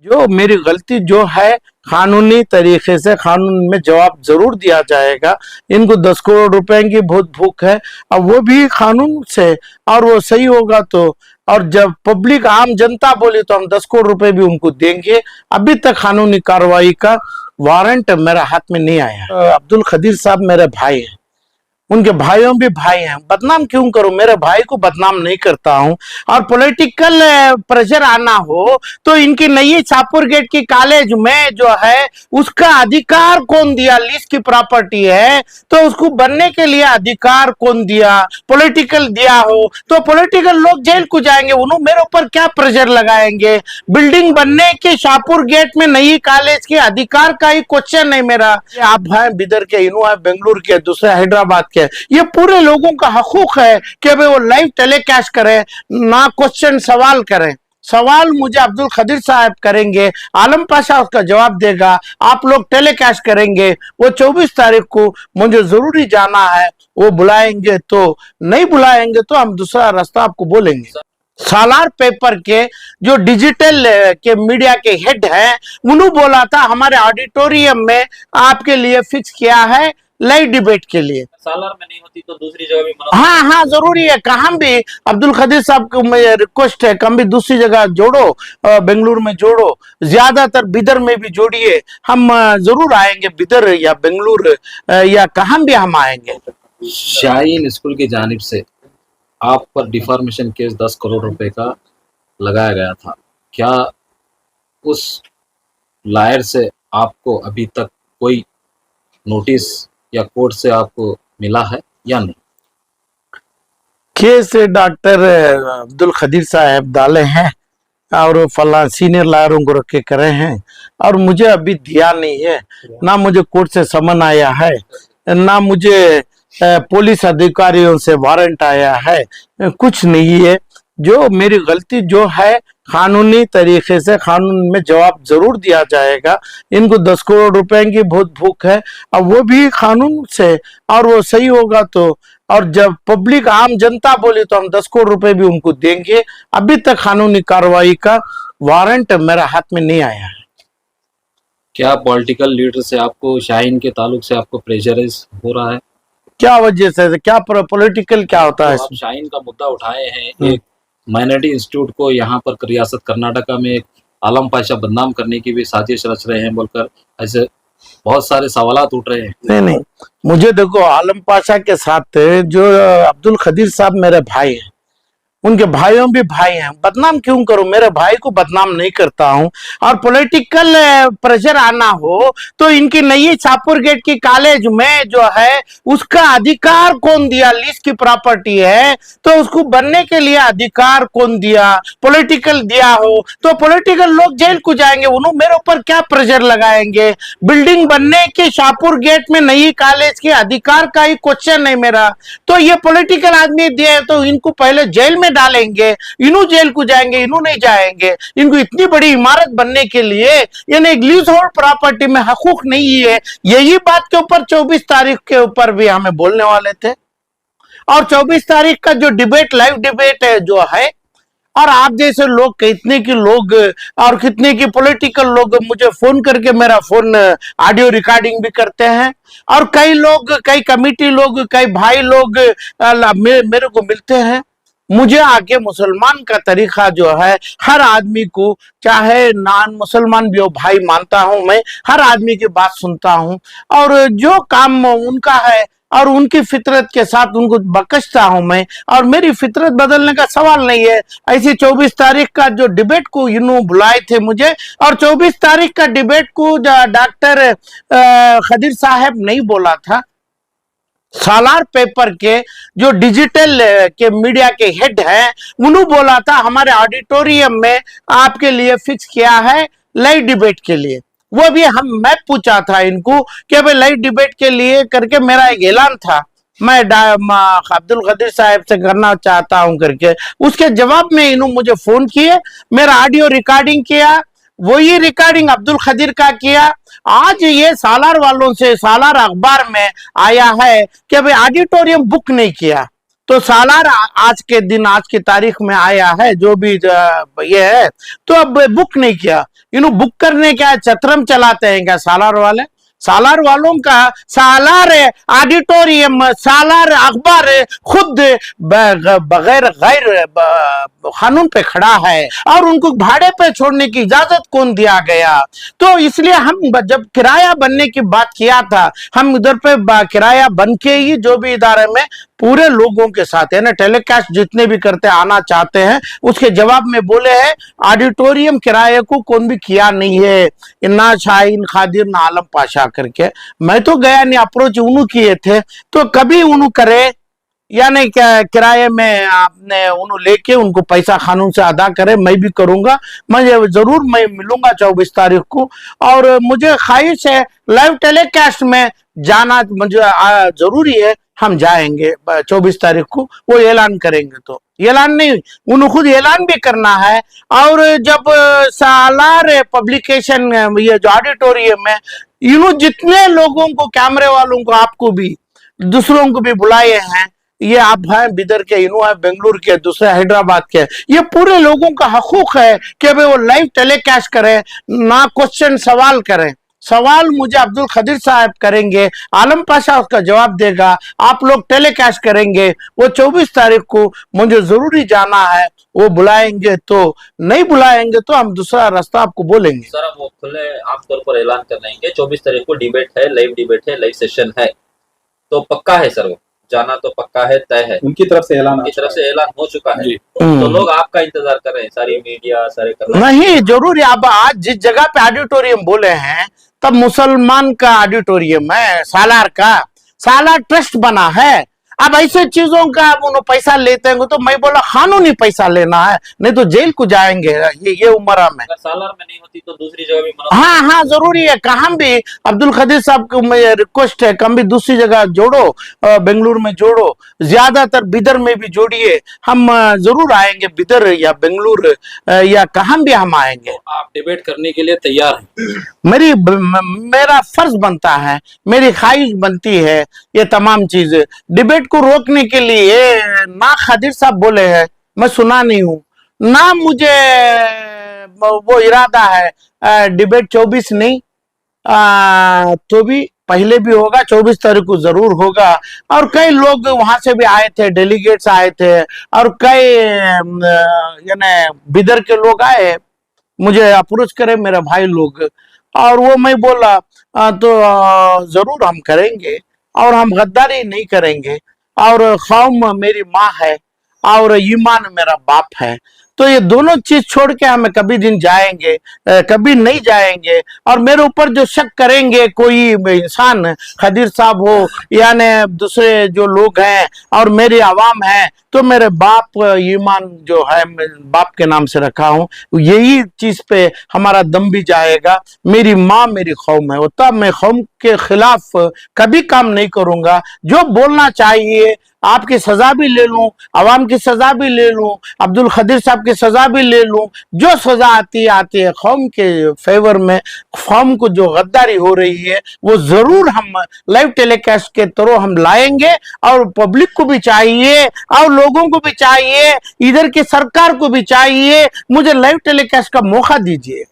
जो मेरी गलती जो है कानूनी तरीके से कानून में जवाब जरूर दिया जाएगा। इनको 10 करोड़ रुपए की बहुत भूख है, अब वो भी कानून से, और वो सही होगा तो, और जब पब्लिक आम जनता बोली तो हम 10 करोड़ रुपए भी उनको देंगे। अभी तक कानूनी कार्रवाई का वारंट मेरे हाथ में नहीं आया। अब्दुल खदीर साहब मेरे भाई हैं, उनके भाइयों भी भाई हैं, बदनाम क्यों करूं? मेरे भाई को बदनाम नहीं करता हूं। और पॉलिटिकल प्रेशर आना हो तो इनकी नई शाहपुर गेट की कॉलेज में जो है उसका अधिकार कौन दिया? लीज की प्रॉपर्टी है तो उसको बनने के लिए अधिकार कौन दिया? पॉलिटिकल दिया हो तो पॉलिटिकल लोग जेल को जाएंगे, उन्होंने मेरे ऊपर क्या प्रेशर लगाएंगे? बिल्डिंग बनने के शाहपुर गेट में नई कॉलेज के अधिकार का ही क्वेश्चन है मेरा। आप हैं बिदर के, इन्हों है बेंगलुरु के, दूसरे हैदराबाद के, ये पूरे लोगों का हकूक है कि भाई वो लाइव टेलीकास्ट करें, ना क्वेश्चन सवाल करें। सवाल मुझे अब्दुल खदीर साहब करेंगे, आलम पाशा उसका जवाब देगा, आप लोग टेलीकास्ट करेंगे। वो 24 तारीख को मुझे जरूरी जाना है, वो बुलाएंगे तो, नहीं बुलाएंगे तो हम दूसरा रास्ता आपको बोलेंगे। सालार पेपर के जो डिजिटल के मीडिया के हेड हैं, उन्होंने बोला था हमारे ऑडिटोरियम में आपके लिए फिक्स किया है लाइव डिबेट के लिए। सालार में नहीं होती तो दूसरी जगह भी हाँ हाँ जरूरी है, कहाँ भी अब्दुल खदीर साहब को मेरी रिक्वेस्ट है, कम भी दूसरी जगह जोड़ो, बेंगलुरु में जोड़ो, ज्यादातर बिदर में भी जोड़िए। हम जरूर आएंगे बिदर या बेंगलुरु या कहाँ भी हम आएंगे। शाहीन स्कूल की जानिब से आप पर डिफॉर्मेशन केस 10 करोड़ रुपए का लगाया गया था, क्या उस लायर से आपको अभी तक कोई नोटिस या कोर्ट से आपको मिला है या नहीं? केस डॉक्टर अब्दुल खदीर साहब डाले हैं और फला सीनियर लायरों को रख के करे हैं, और मुझे अभी दिया नहीं है, ना मुझे कोर्ट से समन आया है, ना मुझे पुलिस अधिकारियों से वारंट आया है, कुछ नहीं है। जो मेरी गलती जो है कानूनी तरीके से कानून में जवाब जरूर दिया जाएगा। इनको 10 करोड़ रुपए की बहुत भूख है, अब वो भी कानून से, और वो सही होगा तो, और जब पब्लिक आम जनता बोली तो हम 10 करोड़ रुपए भी उनको देंगे। अभी तक कानूनी कार्रवाई का वारंट मेरे हाथ में नहीं आया है। क्या पॉलिटिकल लीडर से आपको, शाहीन के ताल्लुक से आपको प्रेशराइज हो रहा है? क्या वजह से, क्या पॉलिटिकल क्या होता है? तो आप शाहीन का मुद्दा उठाए हैं, एक माइनॉरिटी इंस्टीट्यूट को यहाँ पर रियासत कर्नाटका में एक आलम पाशा बदनाम करने की भी साजिश रच रहे हैं बोलकर ऐसे बहुत सारे सवालात उठ रहे हैं। नहीं, मुझे देखो, आलम पाशा के साथ जो अब्दुल खदीर साहब मेरे भाई हैं, उनके भाइयों भी भाई हैं, बदनाम क्यों करूं? मेरे भाई को बदनाम नहीं करता हूं। और पॉलिटिकल प्रेशर आना हो तो इनकी नई शाहपुर गेट की कॉलेज में जो है उसका अधिकार कौन दिया? लीज की प्रॉपर्टी है तो उसको बनने के लिए अधिकार कौन दिया? पॉलिटिकल दिया हो तो पॉलिटिकल लोग जेल को जाएंगे, उन्होंने मेरे ऊपर क्या प्रेशर लगाएंगे? बिल्डिंग बनने के शाहपुर गेट में नई कॉलेज के अधिकार का ही क्वेश्चन है मेरा। तो ये पॉलिटिकल आदमी दिए तो इनको पहले जेल में डालेंगे, इन्हों जेल को जाएंगे, इन्हों नहीं जाएंगे। इनको इतनी बड़ी इमारत बनने के लिए यानी एक लीज होल्ड प्रॉपर्टी में हकूक नहीं है। यही बात के ऊपर 24 तारीख के ऊपर भी हमें बोलने वाले थे, और 24 तारीख का जो डिबेट, लाइव डिबेट है जो है, और आप जैसे लोग, कितने के लोग और कितने की पॉलिटिकल लोग मुझे फोन करके मेरा फोन ऑडियो रिकॉर्डिंग भी करते हैं, और कई लोग, कई कमेटी लोग, कई भाई लोग मेरे को मिलते हैं। मुझे आके मुसलमान का तरीका जो है, हर आदमी को, चाहे नॉन मुसलमान भी हो, भाई मानता हूं मैं, हर आदमी की बात सुनता हूं, और जो काम उनका है और उनकी फितरत के साथ उनको बख्शता हूं मैं, और मेरी फितरत बदलने का सवाल नहीं है। ऐसी 24 तारीख का जो डिबेट को इन्होंने बुलाए थे मुझे, और 24 तारीख का डिबेट को डॉक्टर खदीर साहब नहीं बोला था। सालार पेपर के जो डिजिटल के मीडिया के हेड हैं, उन्होंने बोला था हमारे ऑडिटोरियम में आपके लिए फिक्स किया है लाइव डिबेट के लिए। वो भी मैं पूछा था इनको कि भाई लाइव डिबेट के लिए करके मेरा एक ऐलान था, मैं अब्दुल खदीर साहब से करना चाहता हूं करके। उसके जवाब में इन्होंने मुझे फोन किए, मेरा ऑडियो रिकॉर्डिंग किया, वही रिकॉर्डिंग अब्दुल खदीर का किया। आज ये सालार वालों से, सालार अखबार में आया है कि भाई ऑडिटोरियम बुक नहीं किया। तो सालार आज के दिन, आज की तारीख में आया है जो भी ये है, तो अब बुक नहीं किया। इन्हों बुक करने क्या चतरम चलाते हैं क्या सालार वाले? सालार वालों का सालार ऑडिटोरियम, सालार अखबार खुद बगैर गैर कानून पे खड़ा है और उनको भाड़े पे छोड़ने की इजाजत कौन दिया गया? तो इसलिए हम जब किराया बनने की बात किया था, हम उधर पे किराया बन के ही जो भी इदारे में पूरे लोगों के साथ है ना, टेलीकास्ट जितने भी करते आना चाहते हैं, उसके जवाब में बोले हैं ऑडिटोरियम किराए को कौन भी किया नहीं है, ना शाहीन खादिर ना आलम पाशा करके। मैं तो गया नहीं, अप्रोच उन्होंने किए थे, तो कभी उन्होंने करे या नहीं, क्या किराए में आपने उन्होंने लेके उनको पैसा कानून से अदा करे, मैं भी करूंगा। मैं मिलूंगा 24 तारीख को, और मुझे ख्वाहिश है लाइव टेलीकास्ट में जाना मुझे जरूरी है। हम जाएंगे 24 तारीख को, वो ऐलान करेंगे। तो ऐलान नहीं, उन्हें खुद ऐलान भी करना है। और जब सालार पब्लिकेशन ये जो ऑडिटोरियम है, इन्होंने जितने लोगों को, कैमरे वालों को, आपको भी दूसरों को भी बुलाए हैं, ये आप हैं बिदर के, इन्हों है बेंगलुरु के, दूसरे हैदराबाद के, ये पूरे लोगों का हकूक है कि भाई वो लाइव टेलीकास्ट करें, ना क्वेश्चन सवाल करें। सवाल मुझे अब्दुल खदीर साहब करेंगे, आलम पाशा उसका जवाब देगा, आप लोग टेलीकास्ट करेंगे। वो 24 तारीख को मुझे जरूरी जाना है, वो बुलाएंगे तो, नहीं बुलाएंगे तो हम दूसरा रास्ता आपको बोलेंगे। सर वो खुले आमतौर पर ऐलान कर देंगे 24 तारीख को डिबेट है, लाइव डिबेट है, लाइव सेशन है, तो पक्का है सर, वो जाना तो पक्का है, तय है, उनकी तरफ से ऐलान, उनकी तरफ से ऐलान हो चुका है। तो लोग आपका इंतजार कर रहे हैं, सारी मीडिया, सारे कर रहे हैं। नहीं, जरूर। अब आज जिस जगह पे ऑडिटोरियम बोले हैं, तब मुसलमान का ऑडिटोरियम है, सालार का, सालार ट्रस्ट बना है। अब ऐसे चीजों का अब उन्होंने पैसा लेते हैं, तो मैं बोला कानूनी पैसा लेना है, नहीं तो जेल को जाएंगे ये उम्र में। अगर सालार में नहीं होती तो दूसरी जगह भी मना। हाँ हाँ, जरूरी है। कहाँ भी अब्दुल खदीर साहब को मैं रिक्वेस्ट है, कम भी दूसरी जगह जोड़ो, बेंगलुरु में जोड़ो, ज्यादातर बिदर में भी जोड़िए। हम जरूर आएंगे बिदर या बेंगलुरु या कहाँ भी हम आएंगे। तो आप डिबेट करने के लिए तैयार हैं? मेरा फर्ज बनता है, मेरी ख्वाहिश बनती है ये तमाम चीजें। डिबेट को रोकने के लिए ना खदीर साहब बोले हैं, मैं सुना नहीं हूं, ना मुझे वो इरादा है। डिबेट 24 नहीं, तो भी पहले भी होगा, 24 तारीख को जरूर होगा। और कई लोग वहां से भी आए थे, डेलीगेट्स आए थे, और कई यानी बिदर के लोग आए, मुझे अप्रोच करे मेरे भाई लोग, और वो मैं बोला तो जरूर हम करेंगे, और हम गद्दारी नहीं करेंगे। और कौम मेरी माँ है और ईमान मेरा बाप है, तो ये दोनों चीज छोड़ के हमें कभी दिन जाएंगे, कभी नहीं जाएंगे। और मेरे ऊपर जो शक करेंगे कोई इंसान, खदीर साहब हो या ने दूसरे जो लोग हैं और मेरी आवाम है, तो मेरे बाप ईमान जो है, बाप के नाम से रखा हूं, यही चीज पे हमारा दम भी जाएगा। मेरी माँ मेरी कौम है, तब मैं कौम के खिलाफ कभी काम नहीं करूंगा। जो बोलना चाहिए, आपकी सजा भी ले लूं, अवाम की सजा भी ले लूं, अब्दुल खदीर साहब की सजा भी ले लूं, जो सजा आती है कौम के फेवर में, कौम को जो गद्दारी हो रही है, वो जरूर हम लाइव टेलीकास्ट के तरह हम लाएंगे। और पब्लिक को भी चाहिए और लोगों को भी चाहिए, इधर की सरकार को भी चाहिए, मुझे लाइव टेलीकास्ट का मौका दीजिए।